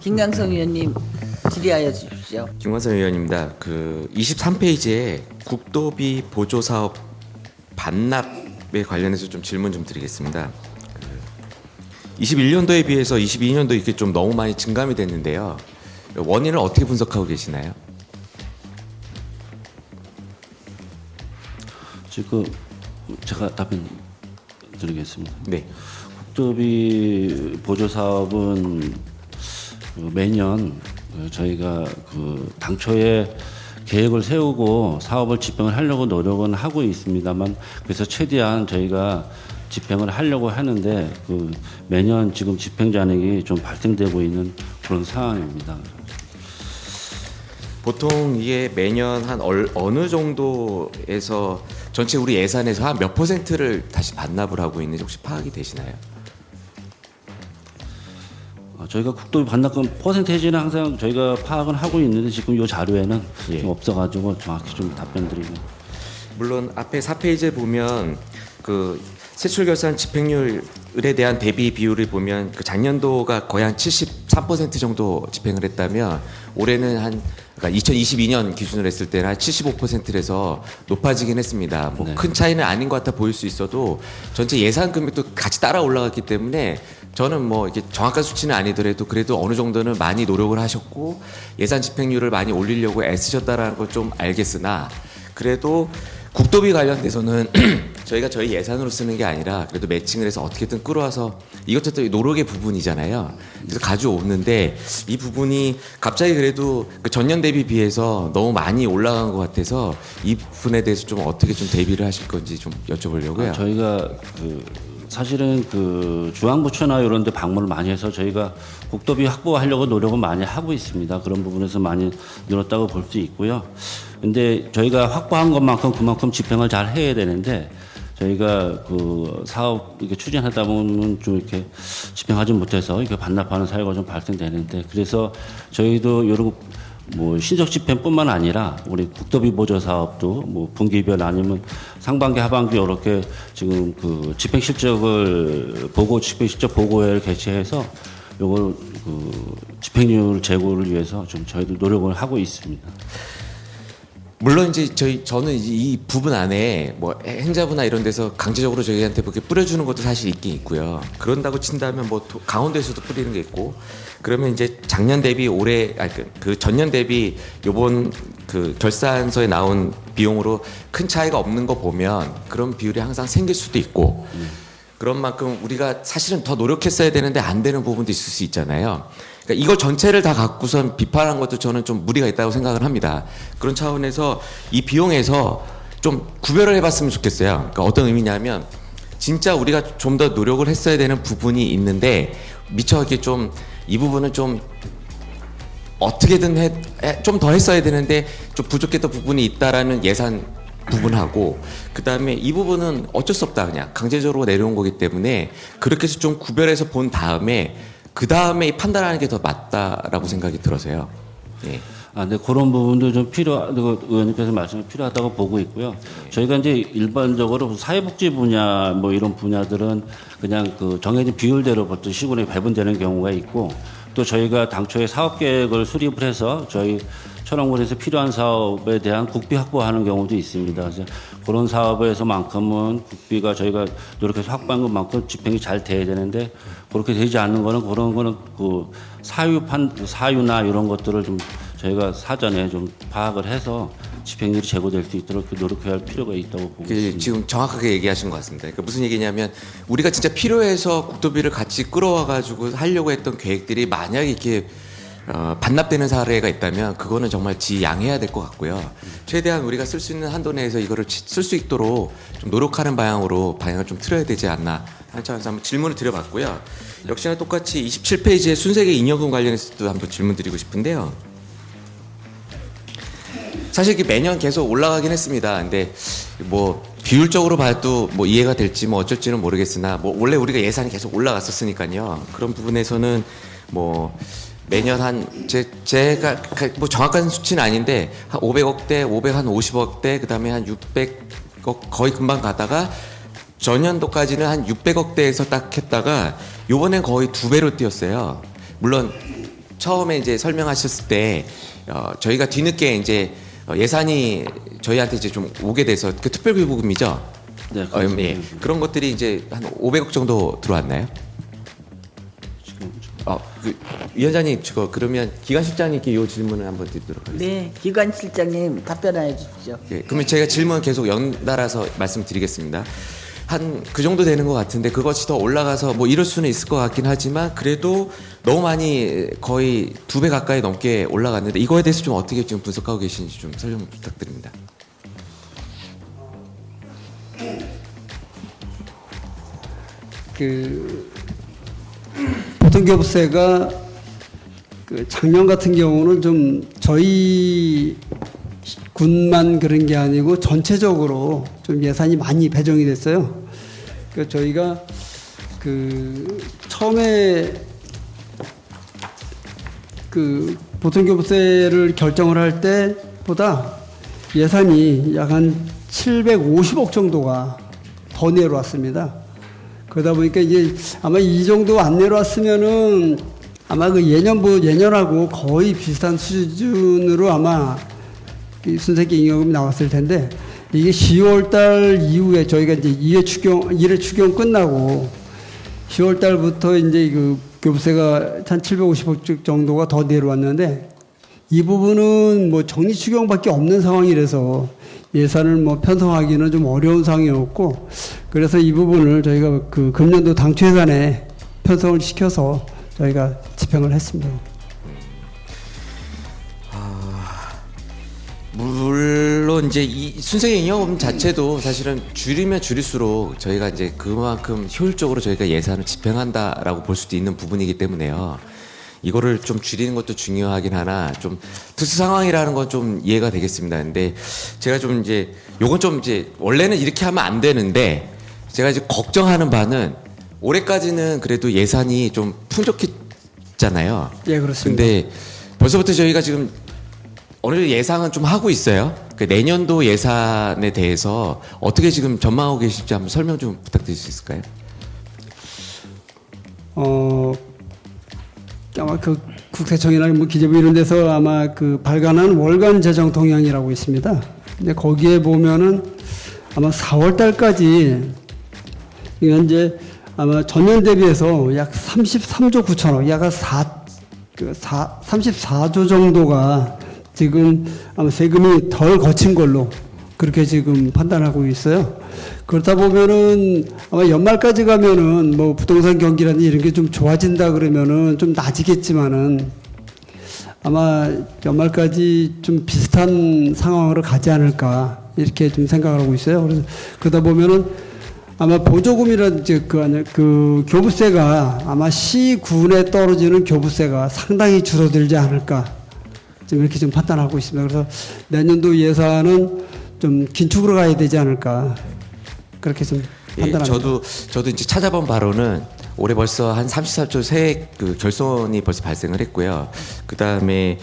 김강성 의원님 질의하여 주십시오. 김광선 의원입니다. 그 23페이지에 국도비 보조 사업 반납에 관련해서 좀 질문 좀 드리겠습니다. 21년도에 비해서 22년도 이렇게 좀 너무 많이 증감이 됐는데요. 원인을 어떻게 분석하고 계시나요? 지금 제가 답변 드리겠습니다. 네. 국도비 보조 사업은 매년 저희가 당초에 계획을 세우고 사업을 집행을 하려고 노력은 하고 있습니다만, 그래서 최대한 저희가 집행을 하려고 하는데 매년 지금 집행 잔액이 좀 발생되고 있는 그런 상황입니다. 보통 이게 매년 한 어느 정도에서 전체 우리 예산에서 한 몇 퍼센트를 다시 반납을 하고 있는지 혹시 파악이 되시나요? 저희가 국도비 반납금 퍼센테이지는 항상 저희가 파악은 하고 있는데 지금 이 자료에는 예. 좀 없어가지고 정확히 좀 답변드리고. 물론 앞에 4페이지에 보면 그 세출결산 집행률에 대한 대비 비율을 보면 그 작년도가 거의 한 73% 정도 집행을 했다면 올해는 그러니까 2022년 기준으로 했을 때는 한 75%에서 높아지긴 했습니다. 뭐 큰 차이는 아닌 것 같아 보일 수 있어도 전체 예산 금액도 같이 따라 올라갔기 때문에 저는 뭐 이게 정확한 수치는 아니더라도 그래도 어느 정도는 많이 노력을 하셨고 예산 집행률을 많이 올리려고 애쓰셨다라는 걸 좀 알겠으나 그래도 국도비 관련돼서는 저희가 저희 예산으로 쓰는 게 아니라 그래도 매칭을 해서 어떻게든 끌어와서 이것저것 노력의 부분이잖아요. 그래서 가져오는데 이 부분이 갑자기 그래도 그 전년 대비 비해서 너무 많이 올라간 것 같아서 이 부분에 대해서 좀 어떻게 좀 대비를 하실 건지 좀 여쭤보려고요. 저희가 사실은 중앙부처나 이런 데 방문을 많이 해서 저희가 국도비 확보하려고 노력을 많이 하고 있습니다. 그런 부분에서 많이 늘었다고 볼 수 있고요. 근데 저희가 확보한 것만큼 그만큼 집행을 잘 해야 되는데 저희가 사업 이렇게 추진하다 보면 좀 이렇게 집행하지 못해서 이렇게 반납하는 사유가 좀 발생되는데, 그래서 저희도 이런 신속 집행뿐만 아니라 우리 국도비 보조 사업도 분기별 아니면 상반기 하반기 이렇게 지금 집행 실적을 보고 집행 실적 보고회를 개최해서 요걸 집행률 제고를 위해서 좀 저희도 노력을 하고 있습니다. 물론 이제 저는 이 부분 안에 뭐 행자부나 이런 데서 강제적으로 저희한테 그렇게 뿌려주는 것도 사실 있긴 있고요. 그런다고 친다면 강원도에서도 뿌리는 게 있고, 그러면 이제 작년 대비 올해 그 전년 대비 요번 결산서에 나온 비용으로 큰 차이가 없는 거 보면 그런 비율이 항상 생길 수도 있고, 그런 만큼 우리가 사실은 더 노력했어야 되는데 안 되는 부분도 있을 수 있잖아요. 그러니까 이걸 전체를 다 갖고선 비판한 것도 저는 좀 무리가 있다고 생각을 합니다. 그런 차원에서 이 비용에서 좀 구별을 해봤으면 좋겠어요. 그러니까 어떤 의미냐면 진짜 우리가 좀 더 노력을 했어야 되는 부분이 있는데 미처 이렇게 좀 이 부분은 좀 어떻게든 좀 더 했어야 되는데 좀 부족했던 부분이 있다라는 예산 부분하고, 그 다음에 이 부분은 어쩔 수 없다 그냥 강제적으로 내려온 거기 때문에 그렇게 해서 좀 구별해서 본 다음에 그 다음에 판단하는 게 더 맞다라고 생각이 들어서요. 예. 네, 그런 부분도 좀 의원님께서 말씀이 필요하다고 보고 있고요. 저희가 이제 일반적으로 사회복지 분야 이런 분야들은 그냥 정해진 비율대로부터 시군에 배분되는 경우가 있고, 또 저희가 당초에 사업 계획을 수립을 해서 저희 천왕군에서 필요한 사업에 대한 국비 확보하는 경우도 있습니다. 그래서 그런 사업에서만큼은 국비가 저희가 노력해서 확보한 것만큼 집행이 잘 돼야 되는데 그렇게 되지 않는 거는 그런 거는 사유나 이런 것들을 좀 저희가 사전에 좀 파악을 해서 집행률이 제고될 수 있도록 노력해야 할 필요가 있다고 보고 있습니다. 지금 정확하게 얘기하신 것 같습니다. 그러니까 무슨 얘기냐면 우리가 진짜 필요해서 국도비를 같이 끌어와가지고 하려고 했던 계획들이 만약에 이렇게 반납되는 사례가 있다면 그거는 정말 지양해야 될 것 같고요. 최대한 우리가 쓸 수 있는 한도 내에서 이거를 쓸 수 있도록 좀 노력하는 방향을 좀 틀어야 되지 않나 하는 차원에서 한번 질문을 드려봤고요. 역시나 똑같이 27페이지에 순세계 잉여금 관련해서도 한번 질문 드리고 싶은데요. 사실 이게 매년 계속 올라가긴 했습니다. 근데 비율적으로 봐도 이해가 될지 어쩔지는 모르겠으나 원래 우리가 예산이 계속 올라갔었으니까요. 그런 부분에서는 매년 제가 정확한 수치는 아닌데 한 500억대, 550억대, 그다음에 한 600억 거의 금방 가다가 전년도까지는 한 600억대에서 딱 했다가 요번엔 거의 2배로 뛰었어요. 물론 처음에 이제 설명하셨을 때 저희가 뒤늦게 이제 예산이 저희한테 이제 좀 오게 돼서 그 특별기부금이죠. 네, 예. 그런 것들이 이제 한 500억 정도 들어왔나요? 그 위원장님 그러면 기관실장님께 이 질문을 한번 드리도록 하겠습니다. 네, 기관실장님 답변해 주십시오. 예, 그러면 제가 질문 계속 연달아서 말씀드리겠습니다. 한 그 정도 되는 것 같은데 그것이 더 올라가서 뭐 이럴 수는 있을 것 같긴 하지만 그래도 너무 많이 거의 2배 가까이 넘게 올라갔는데 이거에 대해서 좀 어떻게 지금 분석하고 계신지 좀 설명 부탁드립니다. 보통교부세가 작년 같은 경우는 좀 저희 군만 그런 게 아니고 전체적으로 좀 예산이 많이 배정이 됐어요. 그러니까 저희가 처음에 보통교부세를 결정을 할 때보다 예산이 약 한 750억 정도가 더 내려왔습니다. 그러다 보니까 이제 아마 이 정도 안 내려왔으면은 아마 그 예년하고 거의 비슷한 수준으로 아마 순세기 잉여금이 나왔을 텐데 이게 10월 달 이후에 저희가 이제 1회 추경 끝나고 10월 달부터 이제 그 교부세가 한 750억 정도가 더 내려왔는데 이 부분은 뭐 정리 추경밖에 없는 상황이라서 예산을 뭐 편성하기는 좀 어려운 상황이었고 그래서 이 부분을 저희가 그 금년도 당초 예산에 편성을 시켜서 저희가 집행을 했습니다. 물론 이제 이 순세계 잉여금 자체도 사실은 줄이면 줄일수록 저희가 이제 그만큼 효율적으로 저희가 예산을 집행한다라고 볼 수도 있는 부분이기 때문에요. 이거를 좀 줄이는 것도 중요하긴 하나 좀 특수 상황이라는 건 좀 이해가 되겠습니다. 근데 제가 좀 이제 요건 좀 이제 원래는 이렇게 하면 안 되는데 제가 이제 걱정하는 바는 올해까지는 그래도 예산이 좀 풍족했잖아요. 예, 그렇습니다. 근데 벌써부터 저희가 지금 어느 정도 예상은 좀 하고 있어요. 그 내년도 예산에 대해서 어떻게 지금 전망하고 계실지 한번 설명 좀 부탁드릴 수 있을까요? 아마 그 국세청이나 뭐 기재부 이런 데서 아마 그 발간한 월간 재정 동향이라고 있습니다. 근데 거기에 보면은 아마 4월 달까지 현재 아마 전년 대비해서 약 33조 9천억, 약 34조 정도가 지금 아마 세금이 덜 거친 걸로 그렇게 지금 판단하고 있어요. 그렇다 보면은 아마 연말까지 가면은 뭐 부동산 경기라든지 이런 게 좀 좋아진다 그러면은 좀 나아지겠지만은 아마 연말까지 좀 비슷한 상황으로 가지 않을까 이렇게 좀 생각을 하고 있어요. 그래서 그러다 보면은 아마 보조금이라든지 그 교부세가 아마 시군에 떨어지는 교부세가 상당히 줄어들지 않을까 지금 이렇게 좀 판단하고 있습니다. 그래서 내년도 예산은 좀 긴축으로 가야 되지 않을까 그렇게 좀 판단합니다. 저도 이제 찾아본 바로는 올해 벌써 한 34조 세액 그 결손이 벌써 발생을 했고요. 그 다음에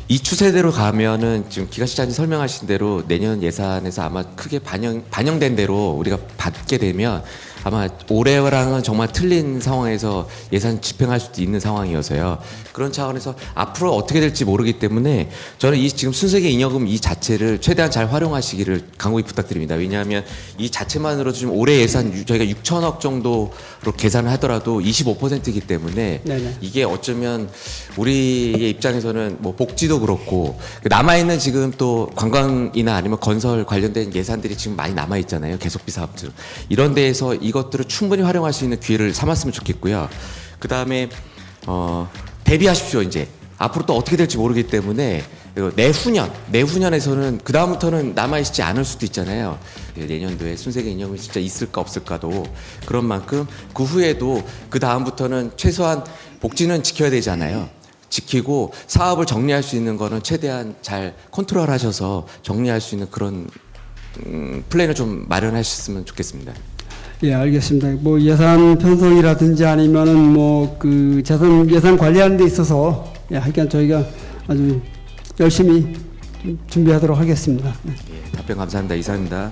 이 추세대로 가면은 지금 기관실장님 설명하신 대로 내년 예산에서 아마 크게 반영된 대로 우리가 받게 되면 아마 올해랑은 정말 틀린 상황에서 예산 집행할 수도 있는 상황이어서요. 그런 차원에서 앞으로 어떻게 될지 모르기 때문에 저는 이 지금 순세계 잉여금 이 자체를 최대한 잘 활용하시기를 간곡히 부탁드립니다. 왜냐하면 이 자체만으로도 지금 올해 예산 저희가 6천억 정도로 계산을 하더라도 25%이기 때문에 네네. 이게 어쩌면 우리의 입장에서는 뭐 복지도 그렇고 남아있는 지금 또 관광이나 아니면 건설 관련된 예산들이 지금 많이 남아있잖아요. 계속비 사업들. 이런 데에서 이것들을 충분히 활용할 수 있는 기회를 삼았으면 좋겠고요. 그 다음에 대비하십시오. 이제 앞으로 또 어떻게 될지 모르기 때문에 내후년에서는 그 다음부터는 남아있지 않을 수도 있잖아요. 내년도에 순세계 잉여금이 진짜 있을까 없을까도 그런 만큼 그 후에도 그 다음부터는 최소한 복지는 지켜야 되잖아요. 지키고 사업을 정리할 수 있는 거는 최대한 잘 컨트롤하셔서 정리할 수 있는 그런 플랜을 좀 마련하셨으면 좋겠습니다. 예, 알겠습니다. 뭐 예산 편성이라든지 아니면은 뭐 그 예산 관리하는 데 있어서 하여간 저희가 아주 열심히 준비하도록 하겠습니다. 예, 답변 감사합니다. 이상입니다.